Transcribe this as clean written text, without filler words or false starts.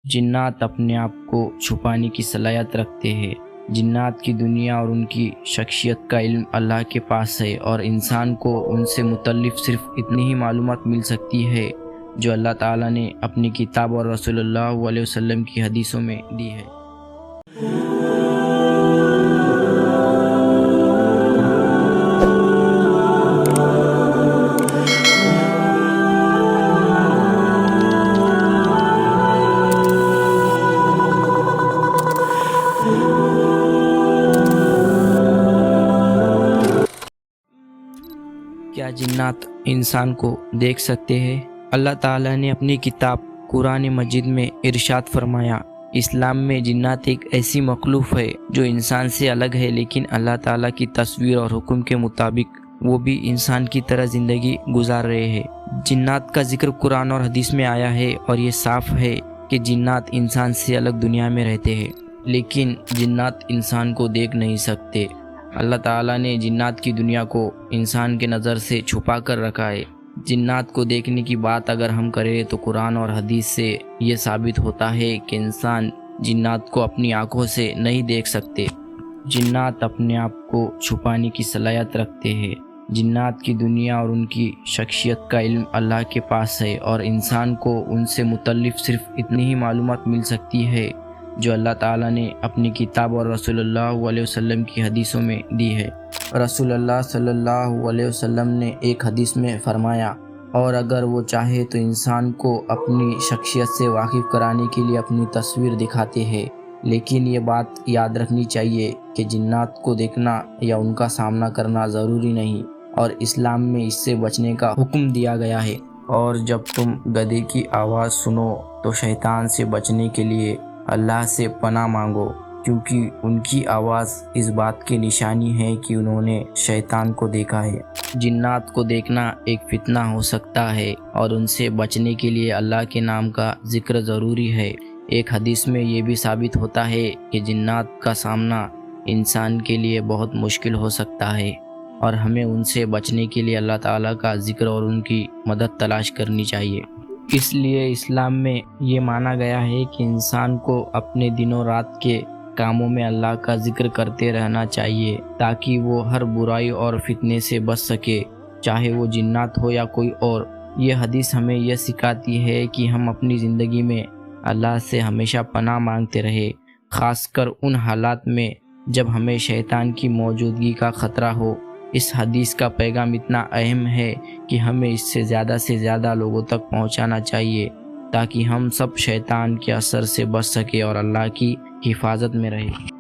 جنات اپنے آپ کو چھپانے کی صلاحیت رکھتے ہیں۔ جنات کی دنیا اور ان کی شخصیت کا علم اللہ کے پاس ہے، اور انسان کو ان سے متعلق صرف اتنی ہی معلومات مل سکتی ہے جو اللہ تعالیٰ نے اپنی کتاب اور رسول اللہ علیہ وسلم کی حدیثوں میں دی ہے۔ کیا جنات انسان کو دیکھ سکتے ہیں؟ اللہ تعالیٰ نے اپنی کتاب قرآن مجید میں ارشاد فرمایا، اسلام میں جنات ایک ایسی مخلوق ہے جو انسان سے الگ ہے، لیکن اللہ تعالیٰ کی تصویر اور حکم کے مطابق وہ بھی انسان کی طرح زندگی گزار رہے ہیں۔ جنات کا ذکر قرآن اور حدیث میں آیا ہے، اور یہ صاف ہے کہ جنات انسان سے الگ دنیا میں رہتے ہیں، لیکن جنات انسان کو دیکھ نہیں سکتے۔ اللہ تعالیٰ نے جنات کی دنیا کو انسان کے نظر سے چھپا کر رکھا ہے۔ جنات کو دیکھنے کی بات اگر ہم کریں تو قرآن اور حدیث سے یہ ثابت ہوتا ہے کہ انسان جنات کو اپنی آنکھوں سے نہیں دیکھ سکتے۔ جنات اپنے آپ کو چھپانے کی صلاحیت رکھتے ہیں۔ جنات کی دنیا اور ان کی شخصیت کا علم اللہ کے پاس ہے، اور انسان کو ان سے متعلق صرف اتنی ہی معلومات مل سکتی ہے جو اللہ تعالیٰ نے اپنی کتاب اور رسول اللہ علیہ وسلم کی حدیثوں میں دی ہے۔ رسول اللہ صلی اللہ علیہ وسلم نے ایک حدیث میں فرمایا، اور اگر وہ چاہے تو انسان کو اپنی شخصیت سے واقف کرانے کے لیے اپنی تصویر دکھاتے ہیں، لیکن یہ بات یاد رکھنی چاہیے کہ جنات کو دیکھنا یا ان کا سامنا کرنا ضروری نہیں، اور اسلام میں اس سے بچنے کا حکم دیا گیا ہے۔ اور جب تم گدھے کی آواز سنو تو شیطان سے بچنے کے لیے اللہ سے پناہ مانگو، کیونکہ ان کی آواز اس بات کی نشانی ہے کہ انہوں نے شیطان کو دیکھا ہے۔ جنات کو دیکھنا ایک فتنہ ہو سکتا ہے، اور ان سے بچنے کے لیے اللہ کے نام کا ذکر ضروری ہے۔ ایک حدیث میں یہ بھی ثابت ہوتا ہے کہ جنات کا سامنا انسان کے لیے بہت مشکل ہو سکتا ہے، اور ہمیں ان سے بچنے کے لیے اللہ تعالیٰ کا ذکر اور ان کی مدد تلاش کرنی چاہیے۔ اس لیے اسلام میں یہ مانا گیا ہے کہ انسان کو اپنے دن و رات کے کاموں میں اللہ کا ذکر کرتے رہنا چاہیے، تاکہ وہ ہر برائی اور فتنے سے بچ سکے، چاہے وہ جنات ہو یا کوئی اور۔ یہ حدیث ہمیں یہ سکھاتی ہے کہ ہم اپنی زندگی میں اللہ سے ہمیشہ پناہ مانگتے رہے، خاص کر ان حالات میں جب ہمیں شیطان کی موجودگی کا خطرہ ہو۔ اس حدیث کا پیغام اتنا اہم ہے کہ ہمیں اس سے زیادہ لوگوں تک پہنچانا چاہیے، تاکہ ہم سب شیطان کے اثر سے بچ سکیں اور اللہ کی حفاظت میں رہیں۔